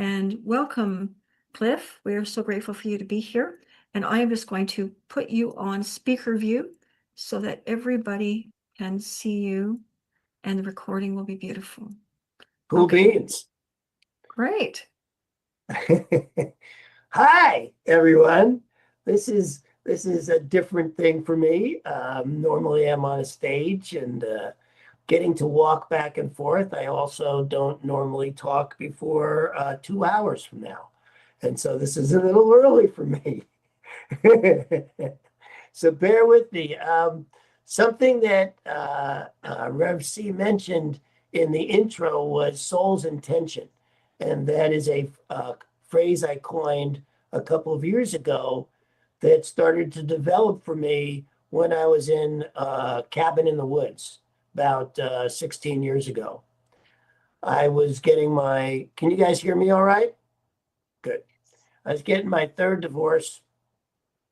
And welcome, Cliff. We are so grateful for you to be here. And I am just going to put you on speaker view so that everybody can see you and the recording will be beautiful. Cool beans. Great. Hi, everyone. This is a different thing for me. Normally, I'm on a stage and getting to walk back and forth. I also don't normally talk before 2 hours from now, and so this is a little early for me. So bear with me. Something that Rev C mentioned in the intro was soul's intention. And that is a phrase I coined a couple of years ago that started to develop for me when I was in a cabin in the woods about 16 years ago. I was getting can you guys hear me all right? Good. I was getting my third divorce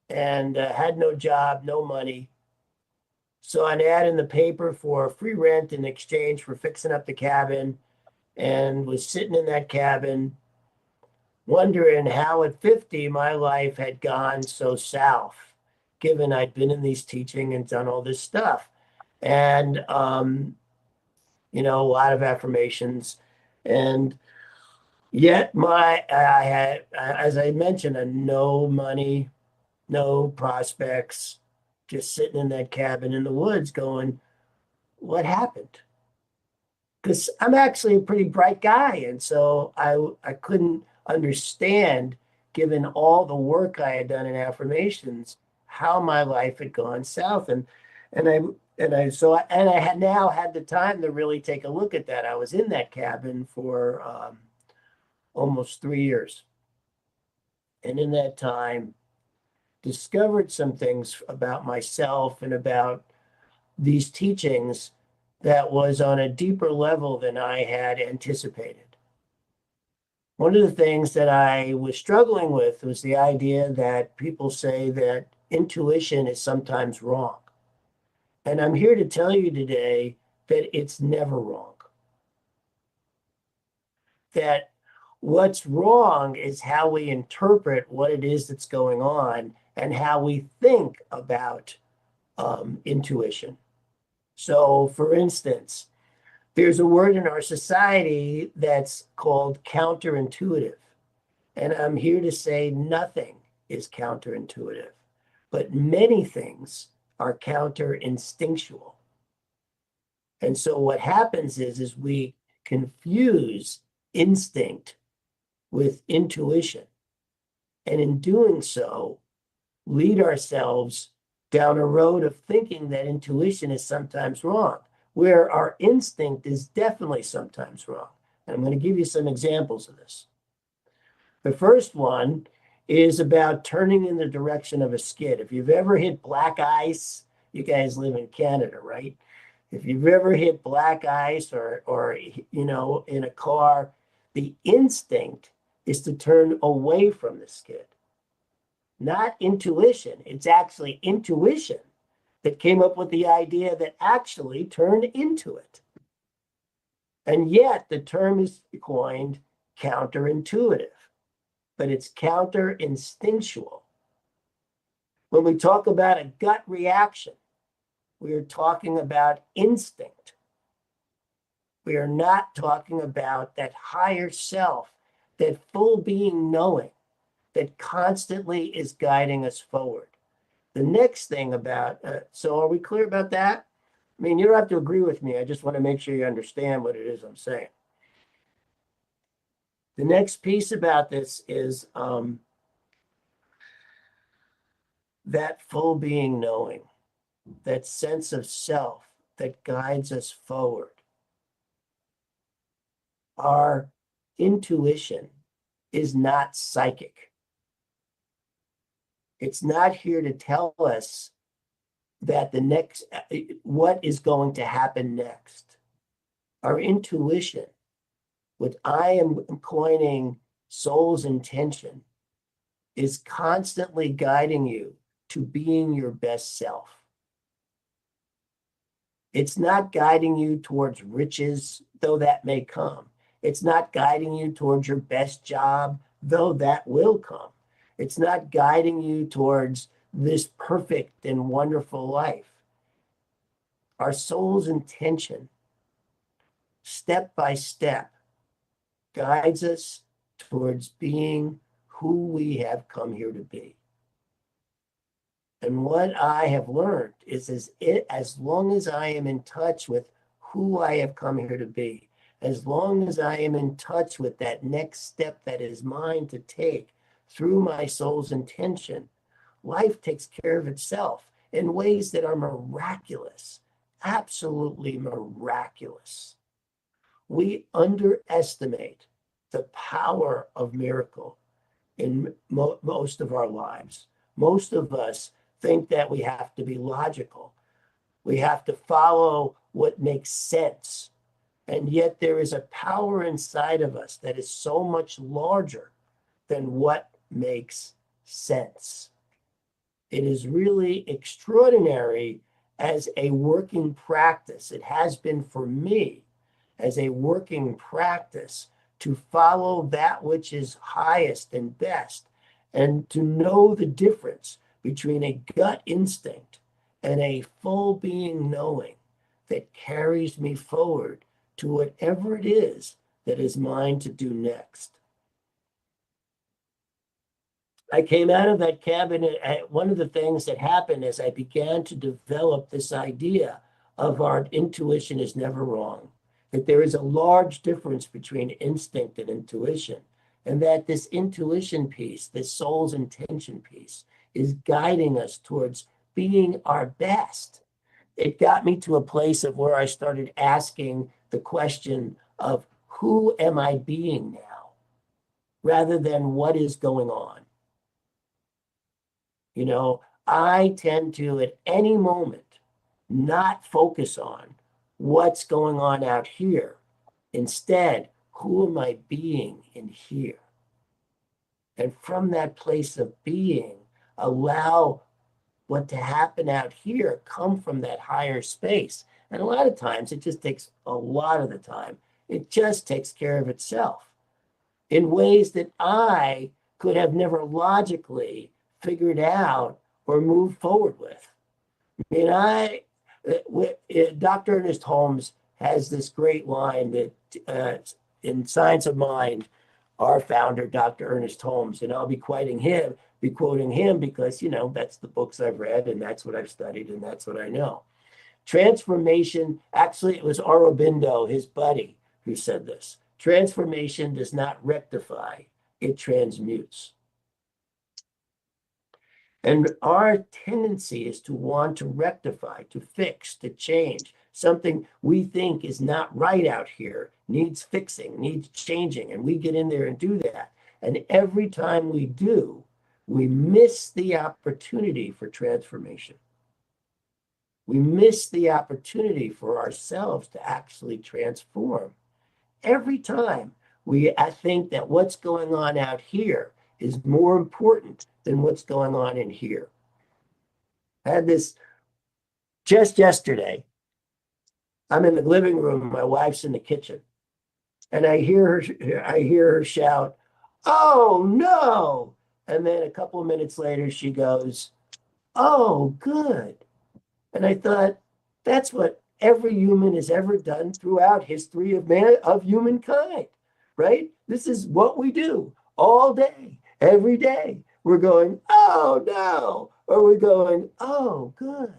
and had no job, no money. So an ad in the paper for free rent in exchange for fixing up the cabin, and was sitting in that cabin wondering how at 50 my life had gone so south, given I'd been in these teaching and done all this stuff. And, a lot of affirmations. And yet I had, as I mentioned, no money, no prospects, just sitting in that cabin in the woods going, what happened? Because I'm actually a pretty bright guy. And so I couldn't understand, given all the work I had done in affirmations, how my life had gone south. And I and I had now had the time to really take a look at that. I was in that cabin for almost 3 years. And in that time, discovered some things about myself and about these teachings that was on a deeper level than I had anticipated. One of the things that I was struggling with was the idea that people say that intuition is sometimes wrong. And I'm here to tell you today that it's never wrong. That what's wrong is how we interpret what it is that's going on and how we think about intuition. So, for instance, there's a word in our society that's called counterintuitive. And I'm here to say nothing is counterintuitive, but many things are counterinstinctual. And so what happens is we confuse instinct with intuition. And in doing so, lead ourselves down a road of thinking that intuition is sometimes wrong, where our instinct is definitely sometimes wrong. And I'm going to give you some examples of this. The first one is about turning in the direction of a skid. If you've ever hit black ice, you guys live in Canada, right? If you've ever hit black ice or in a car, the instinct is to turn away from the skid. Not intuition. It's actually intuition that came up with the idea that actually turned into it. And yet the term is coined counterintuitive, but it's counterinstinctual. When we talk about a gut reaction, we are talking about instinct. We are not talking about that higher self, that full being knowing that constantly is guiding us forward. The next thing about, so are we clear about that? I mean, you don't have to agree with me. I just want to make sure you understand what it is I'm saying. The next piece about this is that full being knowing, that sense of self that guides us forward. Our intuition is not psychic. It's not here to tell us that what is going to happen next. Our intuition, what I am coining soul's intention, is constantly guiding you to being your best self. It's not guiding you towards riches, though that may come. It's not guiding you towards your best job, though that will come. It's not guiding you towards this perfect and wonderful life. Our soul's intention, step by step, guides us towards being who we have come here to be. And what I have learned is as long as I am in touch with who I have come here to be, as long as I am in touch with that next step that is mine to take through my soul's intention, life takes care of itself in ways that are miraculous, absolutely miraculous. We underestimate the power of miracle in most of our lives. Most of us think that we have to be logical. We have to follow what makes sense. And yet there is a power inside of us that is so much larger than what makes sense. It is really extraordinary as a working practice. It has been for me as a working practice to follow that which is highest and best, and to know the difference between a gut instinct and a full being knowing that carries me forward to whatever it is that is mine to do next. I came out of that cabin, and one of the things that happened is I began to develop this idea of our intuition is never wrong, that there is a large difference between instinct and intuition, and that this intuition piece, this soul's intention piece, is guiding us towards being our best. It got me to a place of where I started asking the question of who am I being now, rather than what is going on. You know, I tend to at any moment not focus on what's going on out here. Instead, who am I being in here? And from that place of being, allow what to happen out here come from that higher space. And a lot of times, it just takes a lot of the time, it just takes care of itself in ways that I could have never logically figured out or moved forward with. I mean, Dr. Ernest Holmes has this great line that in Science of Mind, our founder, Dr. Ernest Holmes, and I'll be quoting him because, you know, that's the books I've read and that's what I've studied and that's what I know. Transformation, actually, it was Aurobindo, his buddy, who said this. Transformation does not rectify, it transmutes. And our tendency is to want to rectify, to fix, to change. Something we think is not right out here, needs fixing, needs changing, and we get in there and do that. And every time we do, we miss the opportunity for transformation. We miss the opportunity for ourselves to actually transform. Every time I think that what's going on out here is more important than what's going on in here. I had this just yesterday. I'm in the living room, my wife's in the kitchen, and I hear her shout, "Oh no!" And then a couple of minutes later, she goes, "Oh, good." And I thought, that's what every human has ever done throughout history of humankind, right? This is what we do all day, every day. We're going, "Oh no," or we're going, "Oh, good."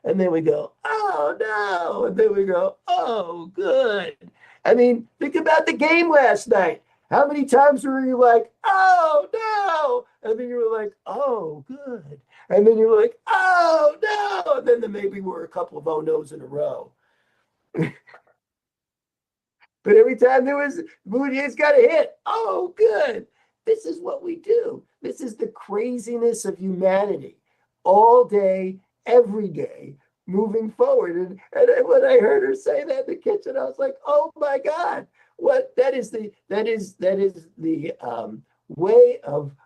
And then we go, "Oh no," and then we go, "Oh, good." I mean, think about the game last night. How many times were you like, "Oh no," and then you were like, "Oh, good," and then you're like, "Oh no," and then there maybe were a couple of "oh no's" in a row. But every time Mooney's got a hit, "Oh, good." This is what we do. This is the craziness of humanity all day, every day, moving forward. And when I heard her say that in the kitchen, I was like, "Oh my God, what that is the way of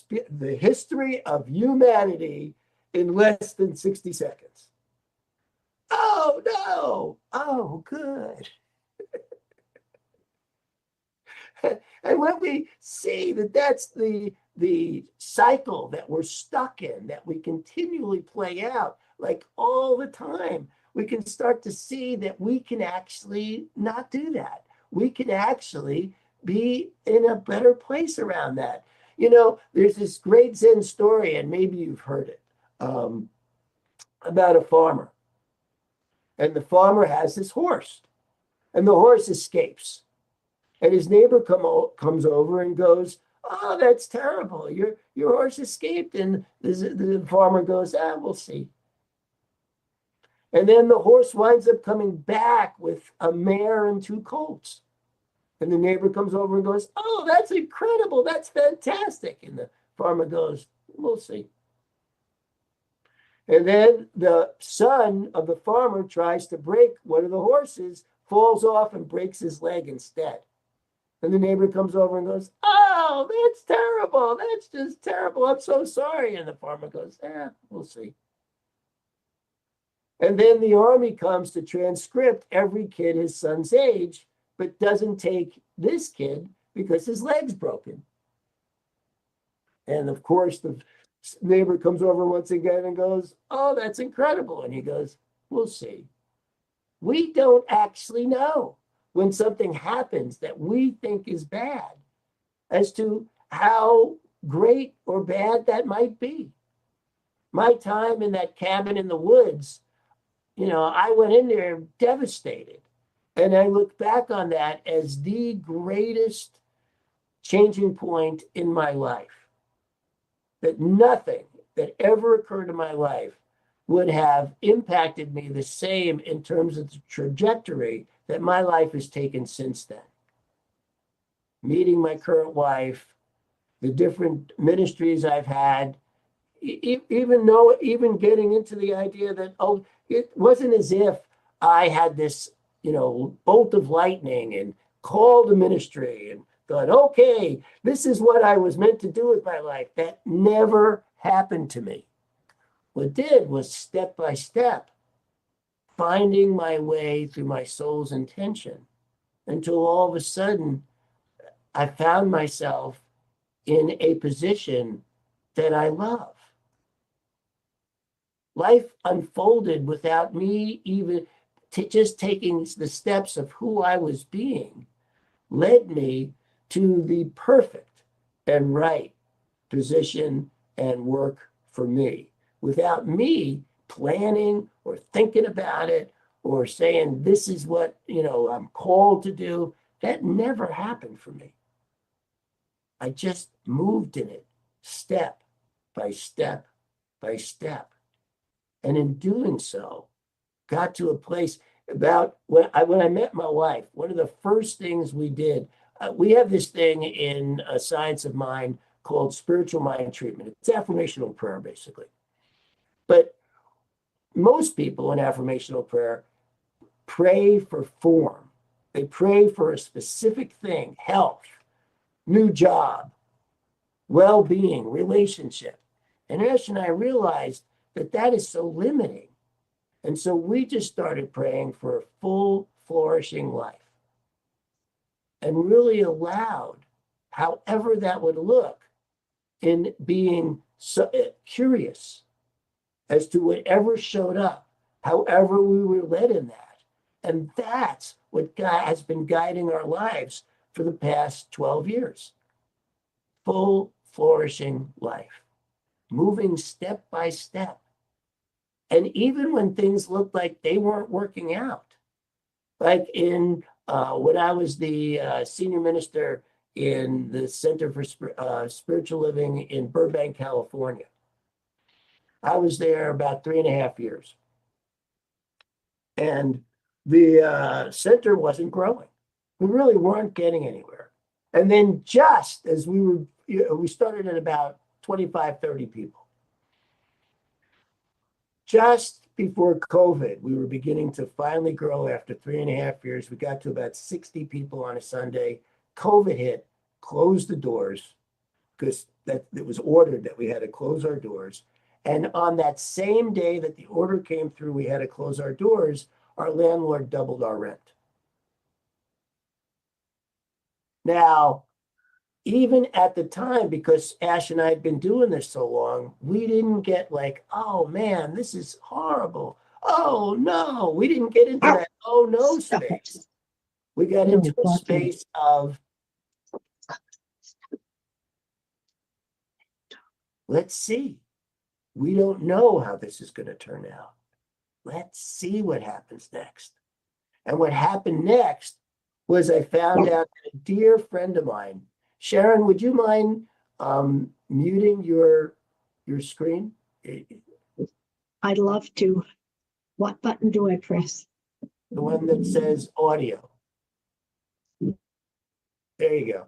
the history of humanity in less than 60 seconds. Oh no, oh good." And when we see that that's the cycle that we're stuck in, that we continually play out like all the time, we can start to see that we can actually not do that. We can actually be in a better place around that. You know, there's this great Zen story, and maybe you've heard it, about a farmer. And the farmer has this horse, and the horse escapes. And his neighbor comes over and goes, "Oh, that's terrible. Your horse escaped." And the farmer goes, "Ah, we'll see." And then the horse winds up coming back with a mare and two colts. And the neighbor comes over and goes, "Oh, that's incredible. That's fantastic." And the farmer goes, "We'll see." And then the son of the farmer tries to break one of the horses, falls off and breaks his leg instead. And the neighbor comes over and goes, "Oh, that's terrible. That's just terrible. I'm so sorry." And the farmer goes, "We'll see." And then the army comes to transcript every kid his son's age, but doesn't take this kid because his leg's broken. And of course, the neighbor comes over once again and goes, "Oh, that's incredible." And he goes, "We'll see." We don't actually know when something happens that we think is bad as to how great or bad that might be. My time in that cabin in the woods, I went in there devastated. And I look back on that as the greatest changing point in my life. That nothing that ever occurred in my life would have impacted me the same in terms of the trajectory that my life has taken since then. Meeting my current wife, the different ministries I've had, even getting into the idea that, it wasn't as if I had this, bolt of lightning and called a ministry and thought, okay, this is what I was meant to do with my life. That never happened to me. What it did was step by step, finding my way through my soul's intention until all of a sudden I found myself in a position that I love. Life unfolded without me even just taking the steps of who I was being, led me to the perfect and right position and work for me without me planning or thinking about it or saying, this is what, I'm called to do. That never happened for me. I just moved in it step by step by step. And in doing so, got to a place about when I met my wife, one of the first things we did, we have this thing in a science of mind called spiritual mind treatment. It's affirmational prayer, basically. But most people in affirmational prayer pray for form. They pray for a specific thing, health, new job, well-being, relationship. And Ash and I realized that is so limiting. And so we just started praying for a full, flourishing life and really allowed, however that would look, in being so curious as to whatever showed up, however we were led in that. And that's what God has been guiding our lives for the past 12 years. Full, flourishing life, moving step by step. And even when things looked like they weren't working out, like when I was the senior minister in the Center for Spiritual Living in Burbank, California, I was there about 3.5 years. And the center wasn't growing. We really weren't getting anywhere. And then just as we started at about 25, 30 people. Just before COVID, we were beginning to finally grow after 3.5 years. We got to about 60 people on a Sunday. COVID hit, closed the doors because it was ordered that we had to close our doors. And on that same day that the order came through, we had to close our doors, our landlord doubled our rent. Now, even at the time, because Ash and I had been doing this so long, we didn't get like, oh man, this is horrible. Oh no, we didn't get into that oh no Stop it. space. We got No, into a Barton. space of, let's see. We don't know how this is going to turn out. Let's see what happens next. And what happened next was I found out that a dear friend of mine, Sharon, would you mind muting your screen? I'd love to. What button do I press? The one that says audio. There you go.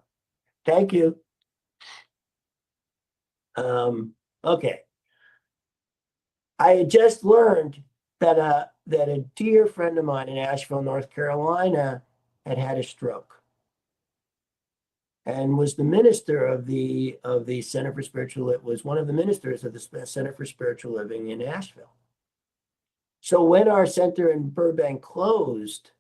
Thank you. Okay. I had just learned that a dear friend of mine in Asheville, North Carolina, had had a stroke and was the minister of the Center for Spiritual. Was one of the ministers of the Center for Spiritual Living in Asheville. So when our center in Burbank closed,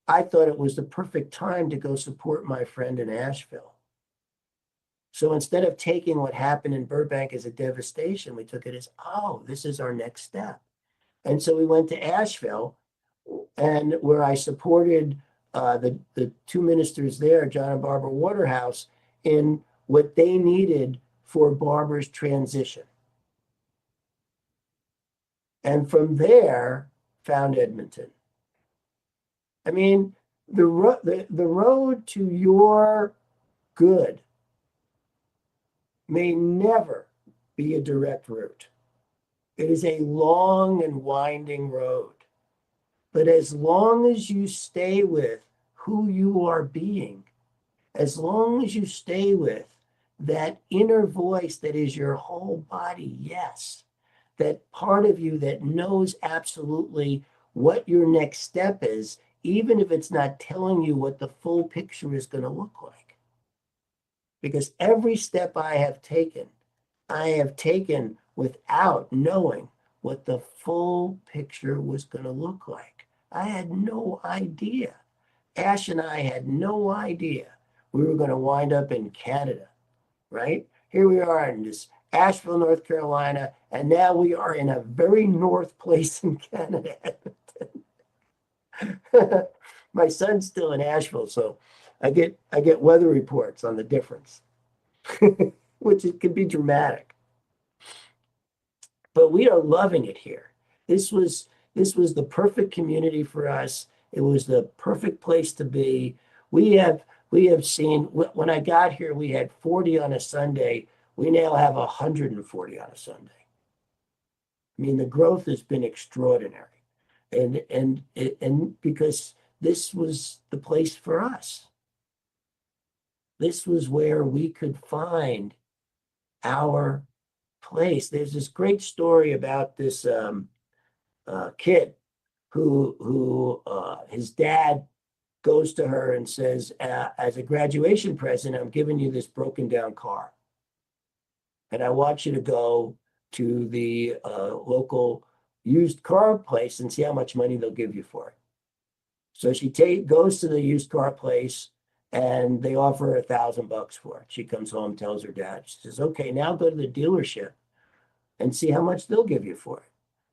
I thought it was the perfect time to go support my friend in Asheville. So instead of taking what happened in Burbank as a devastation, we took it as, oh, this is our next step. And so we went to Asheville, and where I supported the two ministers there, John and Barbara Waterhouse, in what they needed for Barbara's transition. And from there, found Edmonton. I mean, the road to your good may never be a direct route. It is a long and winding road. But as long as you stay with who you are being, as long as you stay with that inner voice that is your whole body, yes, that part of you that knows absolutely what your next step is, even if it's not telling you what the full picture is going to look like. Because every step I have taken without knowing what the full picture was going to look like. I had no idea. Ash and I had no idea we were going to wind up in Canada, right? Here we are in this Asheville, North Carolina, and now we are in a very north place in Canada. My son's still in Asheville, so I get weather reports on the difference, which it can be dramatic. But we are loving it here. This was the perfect community for us. It was the perfect place to be. We have seen, when I got here, we had 40 on a Sunday. We now have 140 on a Sunday. I mean, the growth has been extraordinary. And because this was the place for us. This was where we could find our place. There's this great story about this kid who his dad goes to her and says, as a graduation present, I'm giving you this broken down car. And I want you to go to the local used car place and see how much money they'll give you for it. So she goes to the used car place and they offer her $1,000 for it. She comes home, tells her dad, she says, okay, now go to the dealership and see how much they'll give you for it.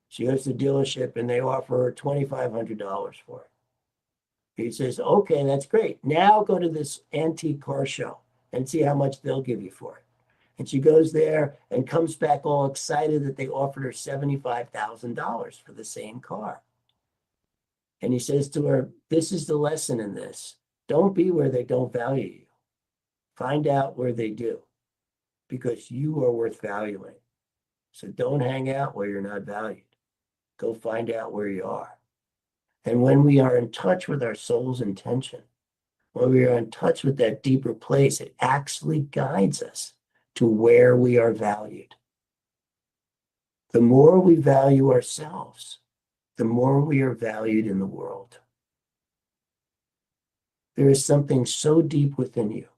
She goes to the dealership and they offer her $2,500 for it. He says, okay, that's great. Now go to this antique car show and see how much they'll give you for it. And she goes there and comes back all excited that they offered her $75,000 for the same car. And he says to her, this is the lesson in this. Don't be where they don't value you. Find out where they do, because you are worth valuing. So don't hang out where you're not valued. Go find out where you are. And when we are in touch with our soul's intention, when we are in touch with that deeper place, it actually guides us to where we are valued. The more we value ourselves, the more we are valued in the world. There is something so deep within you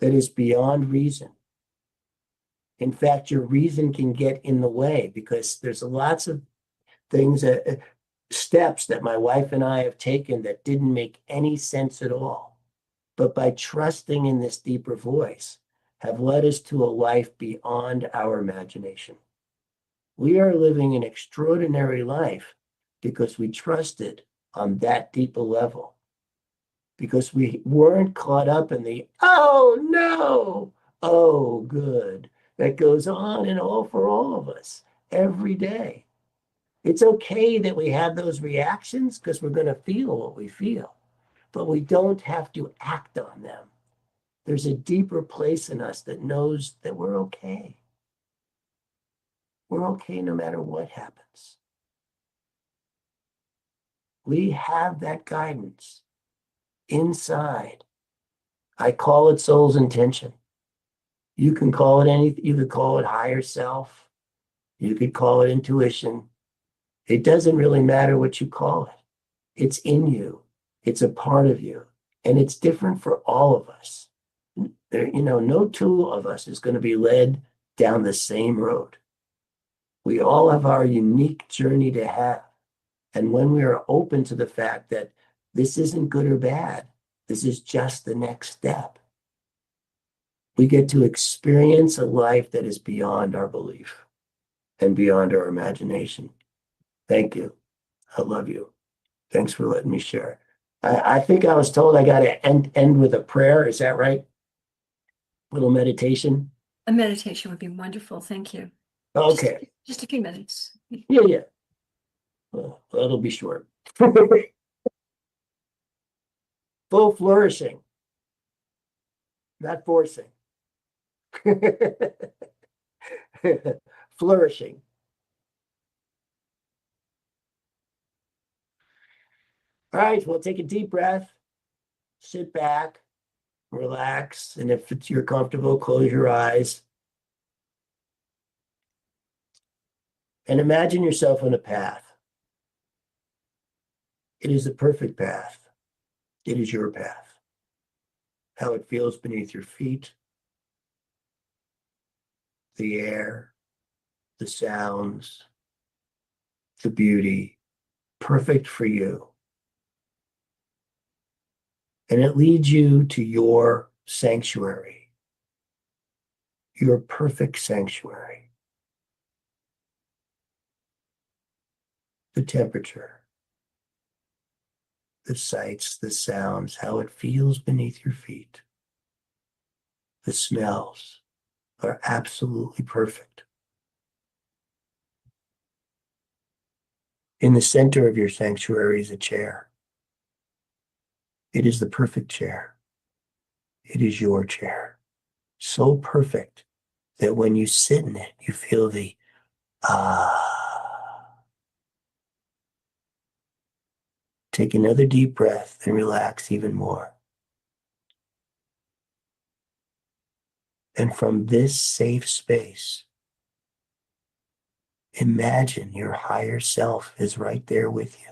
that is beyond reason. In fact, your reason can get in the way because there's lots of things, steps that my wife and I have taken that didn't make any sense at all. but by trusting in this deeper voice, have led us to a life beyond our imagination. We are living an extraordinary life because we trusted on that deeper level, because we weren't caught up in the, oh no, oh good, that goes on and all for all of us every day. It's okay that we have those reactions because we're going to feel what we feel, but we don't have to act on them. There's a deeper place in us that knows that we're okay. We're okay no matter what happens. We have that guidance inside. I call it soul's intention. You can call it anything. You could call it higher self. You could call it intuition. It doesn't really matter what you call it. It's in you. It's a part of you. And it's different for all of us. No two of us is going to be led down the same road. We all have our unique journey to have. And when we are open to the fact that this isn't good or bad, this is just the next step, we get to experience a life that is beyond our belief and beyond our imagination. Thank you. I love you. Thanks for letting me share. I think I was told I got to end with a prayer. Is that right? Little meditation. A meditation would be wonderful. Thank you. Okay. Just a few minutes. Yeah. Well, that'll be short. Full flourishing, not forcing. Flourishing. All right, well, take a deep breath, sit back, relax, and if you're comfortable, close your eyes. And imagine yourself on a path. It is the perfect path. It is your path. How it feels beneath your feet, the air, the sounds, the beauty, perfect for you. And it leads you to your sanctuary, your perfect sanctuary. The temperature, the sights, the sounds, how it feels beneath your feet. The smells are absolutely perfect. In the center of your sanctuary is a chair. It is the perfect chair. It is your chair. So perfect that when you sit in it, you feel the ah. Take another deep breath and relax even more. And from this safe space, imagine your higher self is right there with you.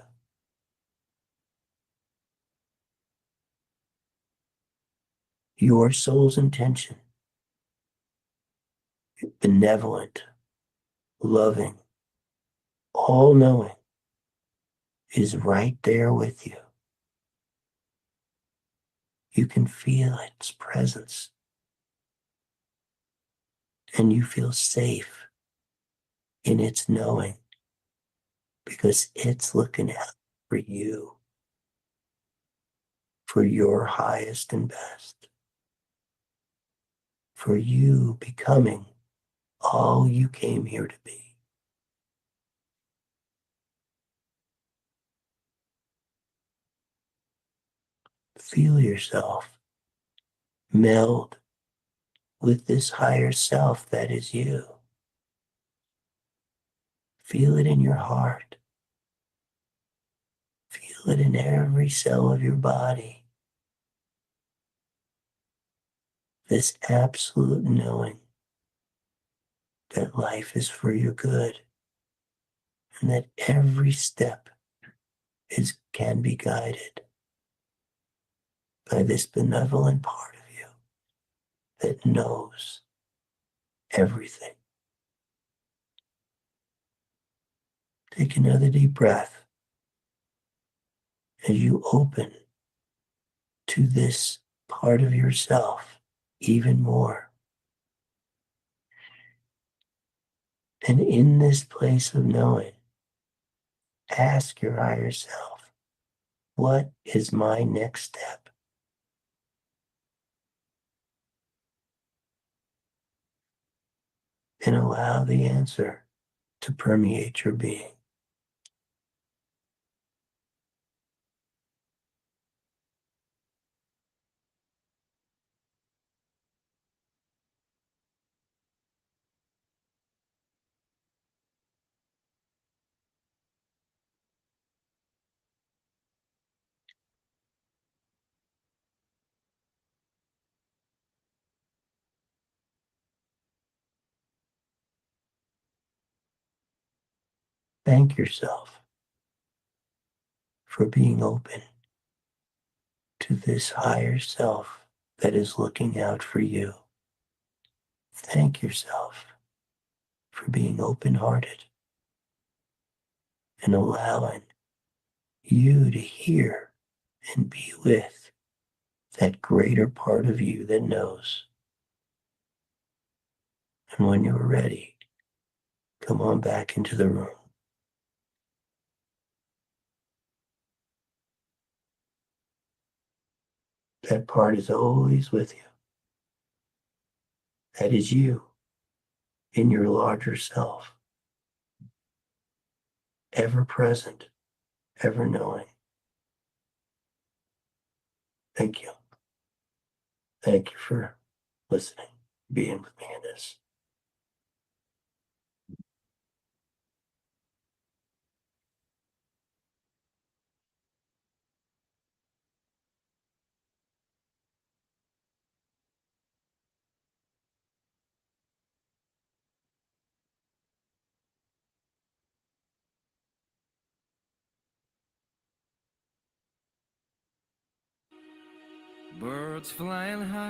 Your soul's intention, benevolent, loving, all-knowing, is right there with you. You can feel its presence. And you feel safe in its knowing because it's looking out for you, for your highest and best, for you becoming all you came here to be. Feel yourself meld with this higher self that is you. Feel it in your heart. Feel it in every cell of your body. This absolute knowing that life is for your good and that every step can be guided by this benevolent part of you that knows everything. Take another deep breath as you open to this part of yourself even more. And in this place of knowing, ask your higher self, what is my next step? And allow the answer to permeate your being. Thank yourself for being open to this higher self that is looking out for you. Thank yourself for being open-hearted and allowing you to hear and be with that greater part of you that knows. And when you're ready, come on back into the room. That part is always with you. That is you in your larger self, ever present, ever knowing. Thank you. Thank you for listening, being with me in this. Birds flying high.